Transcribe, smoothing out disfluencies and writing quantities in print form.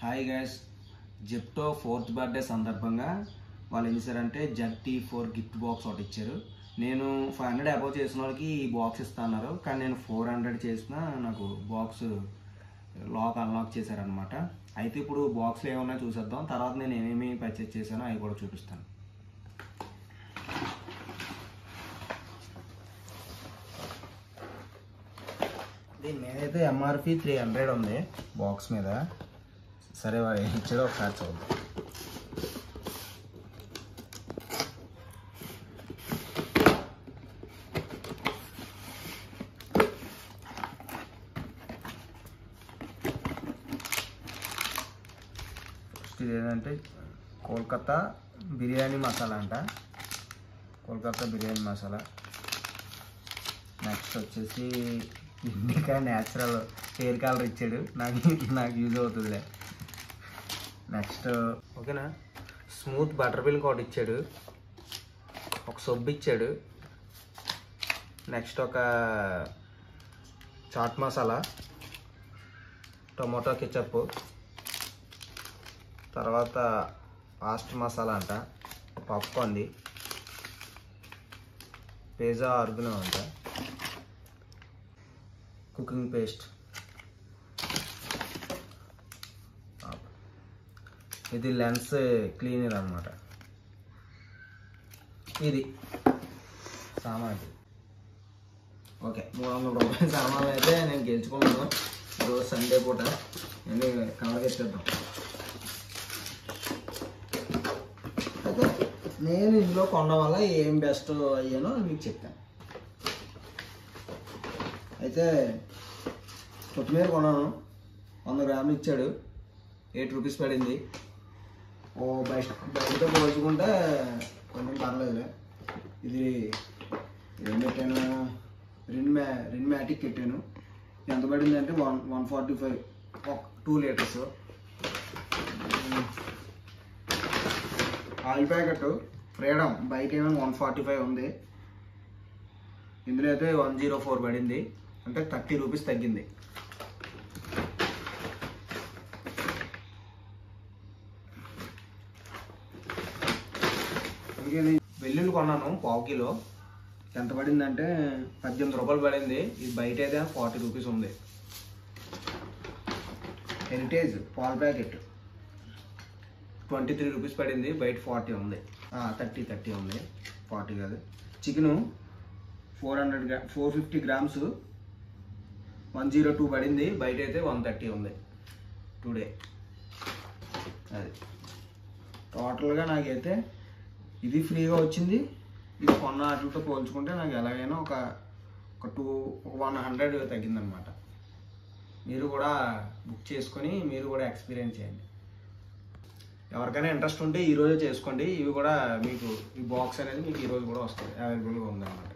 Hi guys, Zepto 4th birthday సందర్భంగా వాళ్ళు ఏం చేశారంటే ZT4 గిఫ్ట్ బాక్స్ ఒకటి ఇచ్చారు. నేను 500 అబౌవ్ చేసిన వాళ్ళకి ఈ బాక్స్ ఇస్తున్నారు, కానీ నేను 400 చేసిన నాకు బాక్స్ లాక్ అన్లాక్ చేశారనమాట. అయితే ఇప్పుడు బాక్స్లో ఏమన్నా చూసేద్దాం, తర్వాత నేను ఏమేమి పర్చేస్ చేశానో అవి కూడా చూపిస్తాను. దీని మీద అయితే MRP 300 ఉంది బాక్స్ మీద. సరే వారు ఏం ఇచ్చారో ఒకసారి చూద్దాం. ఫస్ట్ ఇది ఏంటంటే కోల్కతా బిర్యానీ మసాలా అంట, కోల్కతా బిర్యానీ మసాలా. నెక్స్ట్ వచ్చేసి ఇండికా న్యాచురల్ హెయిర్ కలర్ ఇచ్చాడు, నాకు యూజ్ అవుతుందిలే. నెక్స్ట్ ఓకేనా, స్మూత్ బటర్ మిల్క్ ఒకటి ఇచ్చాడు, ఒక సబ్బు ఇచ్చాడు. నెక్స్ట్ ఒక చాట్ మసాలా, టొమాటో కెచప్, తర్వాత పాస్ట్ మసాలా అంట, పప్పుంది, పిజ్జా ఆర్గనో అంట, కుకింగ్ పేస్ట్, ఇది లెన్స్ క్లీనర్ అన్నమాట. ఇది సామాన్. ఓకే, 300 రూపాయల సామాన్లు అయితే నేను గెలుచుకున్నాను. రోజు సండే పూట నేను కవరకెట్టేద్దాం. అయితే నేను ఇందులో కొనడం వల్ల ఏం బెస్ట్ అయ్యానో మీకు చెప్తాను. అయితే కొత్తిమీర కొన్నాను, 100 గ్రాములు ఇచ్చాడు, 8 రూపీస్ పడింది. బయటతో పోల్చుకుంటే కొంచెం పర్లేదులే. ఇది ఏం పెట్టాను, రిన్ మ్యాటిక్ పెట్టాను. ఎంత పడింది అంటే 145, 2 లీటర్స్. ఆయిల్ ప్యాకెట్ ఫ్రీడమ్ బయట ఏమో 145 ఉంది, ఇందులో అయితే 104 పడింది, అంటే 30 రూపీస్ తగ్గింది. వెల్లుల్లి కొన్నాను 1/4 కిలో, ఎంత పడిందంటే 18 రూపాయలు పడింది. ఇది బయట అయితే 40 రూపీస్ ఉంది. హెరిటేజ్ పాల ప్యాకెట్ 23 రూపీస్ పడింది, బయట 40 ఉంది. 30 ఉంది, 40 కాదు. చికెను 450 గ్రామ్స్ 102 పడింది, బయట అయితే 130 ఉంది టుడే. అది టోటల్గా నాకైతే ఇది ఫ్రీగా వచ్చింది. ఇది కొన్న వాటితో పోల్చుకుంటే నాకు ఎలాగైనా ఒక 100 తగ్గిందనమాట. మీరు కూడా బుక్ చేసుకొని మీరు కూడా ఎక్స్పీరియన్స్ చేయండి. ఎవరికైనా ఇంట్రెస్ట్ ఉంటే ఈరోజే చేసుకోండి. ఇవి కూడా మీకు ఈ బాక్స్ అనేది మీకు ఈరోజు కూడా వస్తుంది, అవైలబుల్గా ఉందన్నమాట.